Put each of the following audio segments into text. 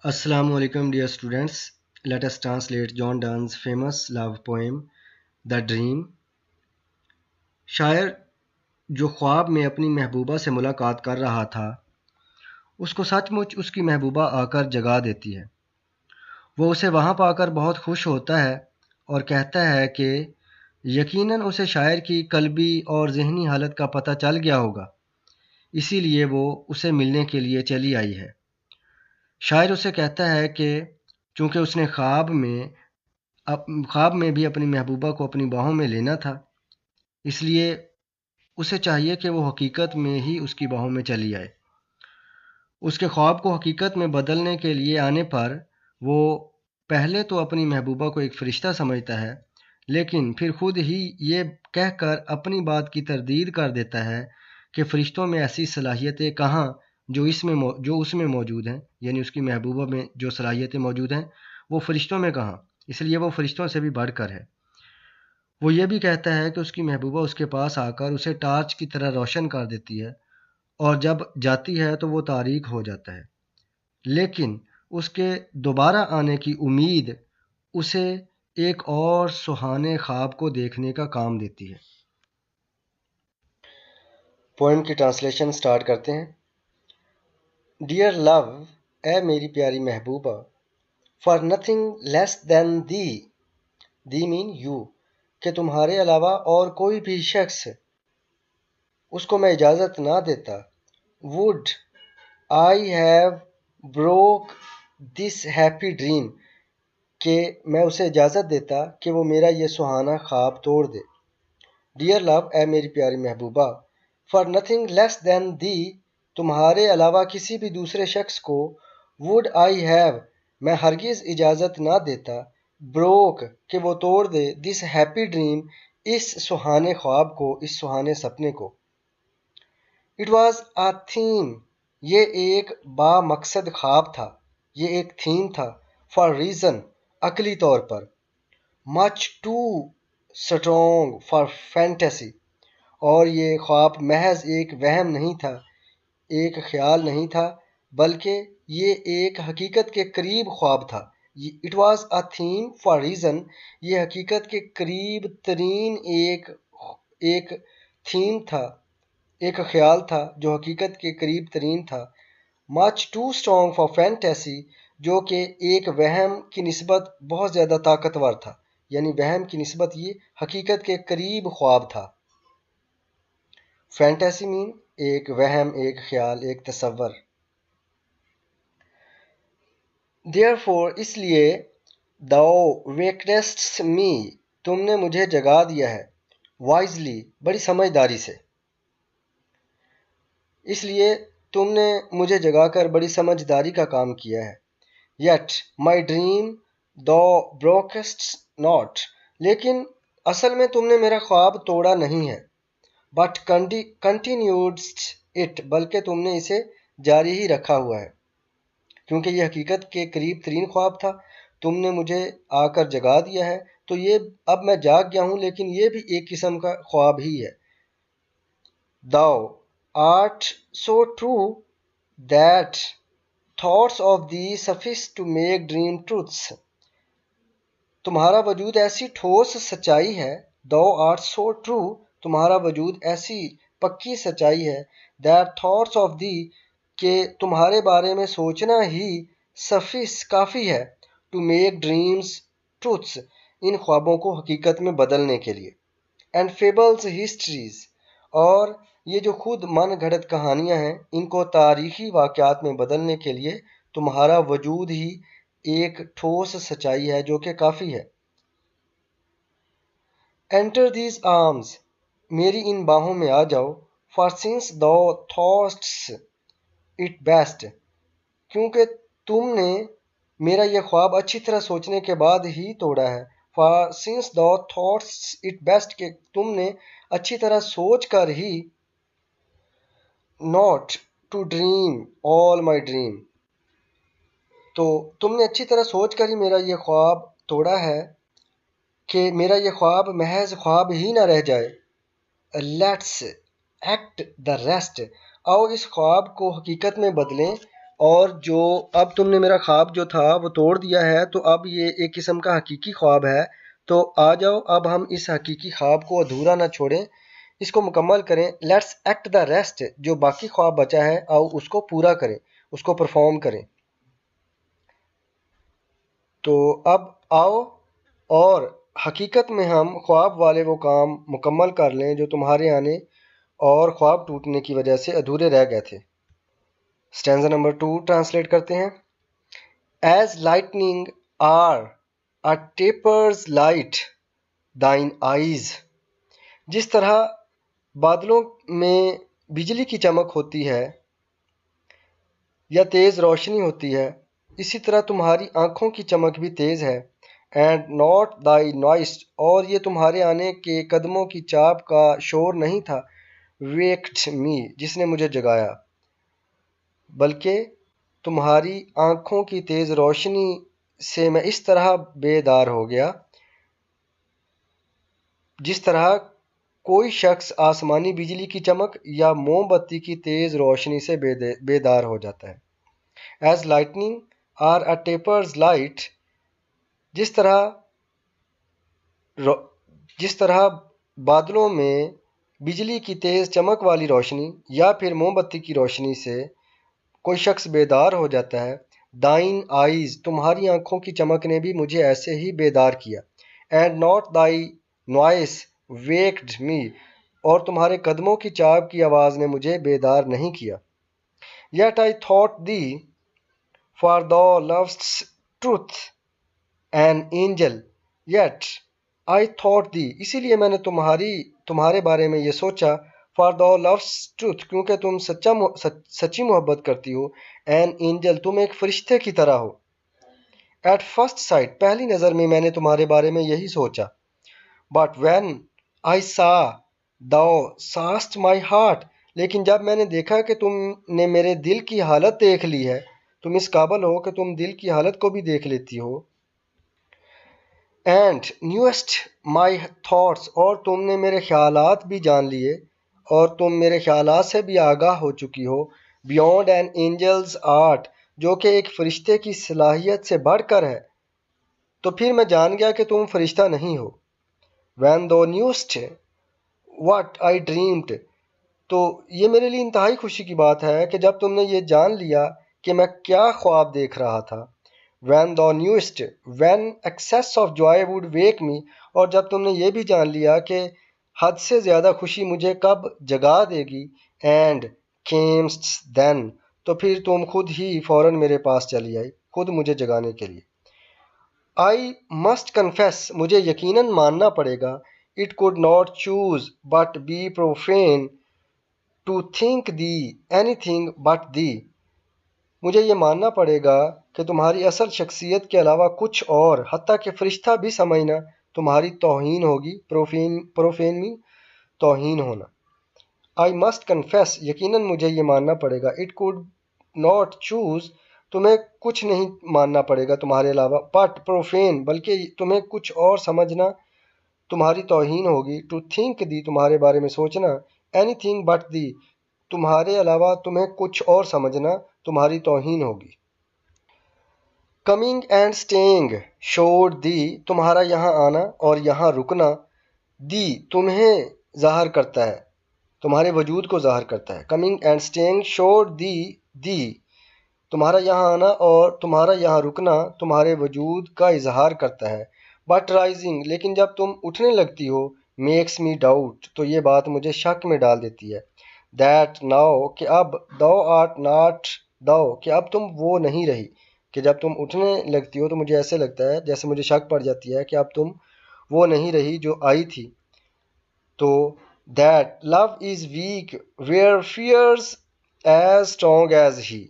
Assalamu alaikum dear students. Let us translate John Donne's famous love poem The Dream. شاعر جو خواب میں اپنی محبوبہ سے ملاقات کر رہا تھا اس کو سچ مچ اس کی محبوبہ آ کر جگا دیتی ہے۔ وہ اسے وہاں پا کر بہت خوش ہوتا ہے اور کہتا ہے کہ یقیناً اسے شاعر کی قلبی اور ذہنی حالت کا پتہ چل گیا ہوگا، اسی لیے وہ اسے ملنے کے لیے چلی آئی ہے۔ شاعر اسے کہتا ہے کہ چونکہ اس نے خواب میں بھی اپنی محبوبہ کو اپنی باہوں میں لینا تھا، اس لیے اسے چاہیے کہ وہ حقیقت میں ہی اس کی باہوں میں چلی آئے۔ اس کے خواب کو حقیقت میں بدلنے کے لیے آنے پر وہ پہلے تو اپنی محبوبہ کو ایک فرشتہ سمجھتا ہے، لیکن پھر خود ہی یہ کہہ کر اپنی بات کی تردید کر دیتا ہے کہ فرشتوں میں ایسی صلاحیتیں کہاں جو اس میں موجود ہیں، یعنی اس کی محبوبہ میں جو صلاحیتیں موجود ہیں وہ فرشتوں میں کہاں، اس لیے وہ فرشتوں سے بھی بڑھ کر ہے۔ وہ یہ بھی کہتا ہے کہ اس کی محبوبہ اس کے پاس آ کر اسے ٹارچ کی طرح روشن کر دیتی ہے اور جب جاتی ہے تو وہ تاریک ہو جاتا ہے، لیکن اس کے دوبارہ آنے کی امید اسے ایک اور سہانے خواب کو دیکھنے کا کام دیتی ہے۔ پوئم کی ٹرانسلیشن سٹارٹ کرتے ہیں۔ ڈیئر لو، اے میری پیاری محبوبہ، for nothing less than thee مین یو، کہ تمہارے علاوہ اور کوئی بھی شخص اس کو میں اجازت نہ دیتا، would I have broke this happy dream، کہ میں اسے اجازت دیتا کہ وہ میرا یہ سہانا خواب توڑ دے۔ ڈیئر لو، اے میری پیاری محبوبہ، فار نتھنگ لیس دین دی، تمہارے علاوہ کسی بھی دوسرے شخص کو would I have، میں ہرگز اجازت نہ دیتا، بروک، کہ وہ توڑ دے، دس ہیپی ڈریم، اس سہانے خواب کو، اس سہانے سپنے کو۔ اٹ واز اے تھیم، یہ ایک با مقصد خواب تھا، یہ ایک تھیم تھا، فار ریزن، عقلی طور پر، much too strong for fantasy, اور یہ خواب محض ایک وہم نہیں تھا، ایک خیال نہیں تھا، بلکہ یہ ایک حقیقت کے قریب خواب تھا۔ It was a theme for reason, یہ حقیقت کے قریب ترین ایک تھیم تھا، ایک خیال تھا جو حقیقت کے قریب ترین تھا، much too strong for fantasy, جو کہ ایک وہم کی نسبت بہت زیادہ طاقتور تھا، یعنی وہم کی نسبت یہ حقیقت کے قریب خواب تھا۔ فینٹیسی مین ایک وہم، ایک خیال، ایک تصور۔ دیئرفور، اس لیے، thou wakedst me، تم نے مجھے جگا دیا ہے، وائزلی، بڑی سمجھداری سے، اس لیے تم نے مجھے جگا کر بڑی سمجھداری کا کام کیا ہے۔ Yet my dream thou brokest not، لیکن اصل میں تم نے میرا خواب توڑا نہیں ہے، but continuedst it، بلکہ تم نے اسے جاری ہی رکھا ہوا ہے، کیونکہ یہ حقیقت کے قریب ترین خواب تھا، تم نے مجھے آ کر جگا دیا ہے، تو یہ اب میں جاگ گیا ہوں، لیکن یہ بھی ایک قسم کا خواب ہی ہے۔ Thou art so true that thoughts of thee suffice to make dream truths، تمہارا وجود ایسی ٹھوس سچائی ہے، thou art so true، تمہارا وجود ایسی پکی سچائی ہے، that thoughts of thee، کہ تمہارے بارے میں سوچنا ہی suffice، کافی ہے، to make dreams truths، ان خوابوں کو حقیقت میں بدلنے کے لیے، and fables histories، اور یہ جو خود من گھڑت کہانیاں ہیں، ان کو تاریخی واقعات میں بدلنے کے لیے تمہارا وجود ہی ایک ٹھوس سچائی ہے جو کہ کافی ہے۔ Enter these arms، میری ان باہوں میں آ جاؤ، for since thou thoughtst it best، کیونکہ تم نے میرا یہ خواب اچھی طرح سوچنے کے بعد ہی توڑا ہے، for since thou thoughtst it best، کہ تم نے اچھی طرح سوچ کر ہی not to dream all my dream، تو تم نے اچھی طرح سوچ کر ہی میرا یہ خواب توڑا ہے کہ میرا یہ خواب محض خواب ہی نہ رہ جائے۔ لیٹس ایکٹ دا ریسٹ، آؤ اس خواب کو حقیقت میں بدلیں اور جو اب تم نے میرا خواب جو تھا وہ توڑ دیا ہے، تو اب یہ ایک قسم کا حقیقی خواب ہے، تو آ جاؤ اب ہم اس حقیقی خواب کو ادھورا نہ چھوڑیں، اس کو مکمل کریں. Let's act the rest. جو باقی خواب بچا ہے آؤ اس کو پورا کریں، اس کو پرفارم کریں. تو اب آؤ اور حقیقت میں ہم خواب والے وہ کام مکمل کر لیں جو تمہارے آنے اور خواب ٹوٹنے کی وجہ سے ادھورے رہ گئے تھے. اسٹینزا نمبر 2 ٹرانسلیٹ کرتے ہیں. As lightning or a taper's light thine eyes. جس طرح بادلوں میں بجلی کی چمک ہوتی ہے یا تیز روشنی ہوتی ہے، اسی طرح تمہاری آنکھوں کی چمک بھی تیز ہے. And not thy noise. اور یہ تمہارے آنے کے قدموں کی چاپ کا شور نہیں تھا. waked me. جس نے مجھے جگایا، بلکہ تمہاری آنکھوں کی تیز روشنی سے میں اس طرح بیدار ہو گیا جس طرح کوئی شخص آسمانی بجلی کی چمک یا موم بتی کی تیز روشنی سے بیدار ہو جاتا ہے. As lightning or a taper's light. جس طرح بادلوں میں بجلی کی تیز چمک والی روشنی یا پھر موم بتی کی روشنی سے کوئی شخص بیدار ہو جاتا ہے. دائن آئیز. تمہاری آنکھوں کی چمک نے بھی مجھے ایسے ہی بیدار کیا. اینڈ ناٹ دائی نوائس ویکڈ می. اور تمہارے قدموں کی چاپ کی آواز نے مجھے بیدار نہیں کیا. Yet I thought thee for thou lovest truth an angel. Yet I thought thee. اسی لیے میں نے تمہارے بارے میں یہ سوچا. For thou lovest truth. کیونکہ تم سچی محبت کرتی ہو. an angel. تم ایک فرشتے کی طرح ہو. At first site. پہلی نظر میں نے تمہارے بارے میں یہی سوچا. بٹ وین آئی سا thou sawest my heart. لیکن جب میں نے دیکھا کہ تم نے میرے دل کی حالت دیکھ لی ہے. تم اس قابل ہو کہ تم دل کی حالت کو بھی دیکھ لیتی ہو. And knewest my thoughts. اور تم نے میرے خیالات بھی جان لیے اور تم میرے خیالات سے بھی آگاہ ہو چکی ہو. Beyond an angel's art. جو کہ ایک فرشتے کی صلاحیت سے بڑھ کر ہے. تو پھر میں جان گیا کہ تم فرشتہ نہیں ہو. When thou knewest what I dreamed. تو یہ میرے لیے انتہائی خوشی کی بات ہے کہ جب تم نے یہ جان لیا کہ میں کیا خواب دیکھ رہا تھا. when thou knewest. when excess of joy would wake me. اور جب تم نے یہ بھی جان لیا کہ حد سے زیادہ خوشی مجھے کب جگا دے گی. and camest then. تو پھر تم خود ہی فوراً میرے پاس چلی آئی، خود مجھے جگانے کے لیے. I must confess. مجھے یقیناً ماننا پڑے گا. It could not choose but be profane to think thee anything but thee. مجھے یہ ماننا پڑے گا کہ تمہاری اصل شخصیت کے علاوہ کچھ اور، حتیٰ کہ فرشتہ بھی سمجھنا تمہاری توہین ہوگی. پروفین میں توہین ہونا. I must confess. یقیناً مجھے یہ ماننا پڑے گا. It could not choose. تمہیں کچھ نہیں ماننا پڑے گا تمہارے علاوہ. but profane. بلکہ تمہیں کچھ اور سمجھنا تمہاری توہین ہوگی. to think thee. تمہارے بارے میں سوچنا. anything but thee. تمہارے علاوہ تمہیں کچھ اور سمجھنا تمہاری توہین ہوگی. coming and staying showed thee. تمہارا یہاں آنا اور یہاں رکنا thee تمہیں ظاہر کرتا ہے، تمہارے وجود کو ظاہر کرتا ہے. coming and staying showed thee. تمہارا یہاں آنا اور تمہارا یہاں رکنا تمہارے وجود کا اظہار کرتا ہے. But rising. لیکن جب تم اٹھنے لگتی ہو میکس می ڈاؤٹ. تو یہ بات مجھے شک میں ڈال دیتی ہے. That now. کہ اب thou art not thou. کہ اب تم وہ نہیں رہی. کہ جب تم اٹھنے لگتی ہو تو مجھے ایسے لگتا ہے، جیسے مجھے شک پڑ جاتی ہے کہ اب تم وہ نہیں رہی جو آئی تھی. تو that love is weak where fears as strong as he.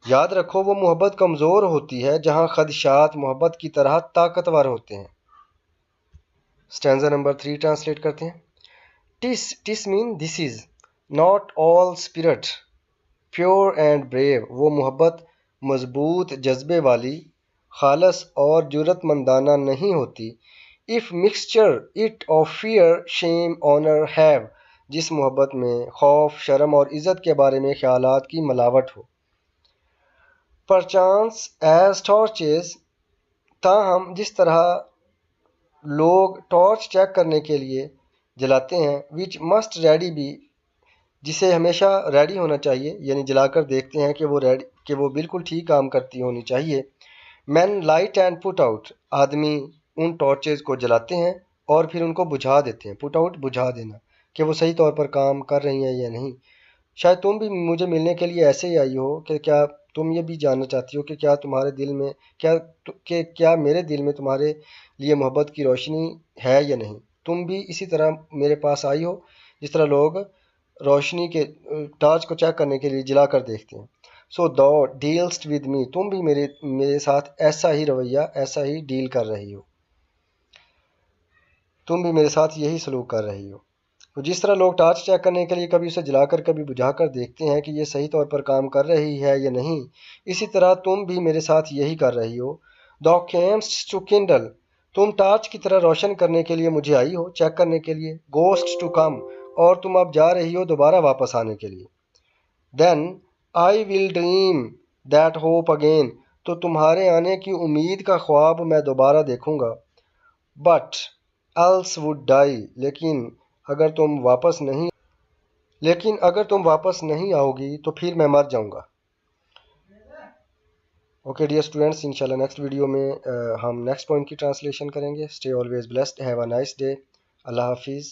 یاد رکھو وہ محبت کمزور ہوتی ہے جہاں خدشات محبت کی طرح طاقتور ہوتے ہیں. اسٹینزا نمبر 3 ٹرانسلیٹ کرتے ہیں. This man this is not all spirit pure and brave. وہ محبت مضبوط جذبے والی، خالص اور جرت مندانہ نہیں ہوتی. If mixture it of fear shame honour have. جس محبت میں خوف، شرم اور عزت کے بارے میں خیالات کی ملاوٹ ہو. perchance as torches, تاہم جس طرح لوگ ٹارچ چیک کرنے کے لیے جلاتے ہیں, which must ready be, جسے ہمیشہ ریڈی ہونا چاہیے, یعنی جلا کر دیکھتے ہیں کہ وہ بالکل ٹھیک کام کرتی ہونی چاہیے. مین لائٹ اینڈ پٹ آؤٹ, آدمی ان ٹارچز کو جلاتے ہیں اور پھر ان کو بجھا دیتے ہیں. پٹ آؤٹ بجھا دینا, کہ وہ صحیح طور پر کام کر رہی ہیں یا نہیں. شاید تم بھی مجھے ملنے کے لیے ایسے ہی آئی ہو کہ کیا تم یہ بھی جاننا چاہتی ہو کہ کیا تمہارے دل میں کیا میرے دل میں تمہارے لیے محبت کی روشنی ہے یا نہیں. تم بھی اسی طرح میرے پاس آئی ہو جس طرح لوگ روشنی کے ٹارچ کو چیک کرنے کے لیے جلا کر دیکھتے ہیں. سو thou dealst with me, تم بھی میرے ساتھ ایسا ہی رویہ, ایسا ہی ڈیل کر رہی ہو, تم بھی میرے ساتھ یہی سلوک کر رہی ہو. تو جس طرح لوگ ٹارچ چیک کرنے کے لیے کبھی اسے جلا کر کبھی بجھا کر دیکھتے ہیں کہ یہ صحیح طور پر کام کر رہی ہے یا نہیں, اسی طرح تم بھی میرے ساتھ یہی کر رہی ہو. thou camest to kindle, تم ٹارچ کی طرح روشن کرنے کے لیے مجھے آئی ہو, چیک کرنے کے لیے. ghost to come, اور تم اب جا رہی ہو دوبارہ واپس آنے کے لیے. then I will dream that hope again, تو تمہارے آنے کی امید کا خواب میں دوبارہ دیکھوں گا. but else would die, لیکن اگر تم واپس نہیں آؤ گی تو پھر میں مر جاؤں گا. اوکے ڈیئر اسٹوڈینٹس, انشاءاللہ نیکسٹ ویڈیو میں ہم نیکسٹ پوائنٹ کی ٹرانسلیشن کریں گے. Stay always blessed, have a nice day. اللہ حافظ.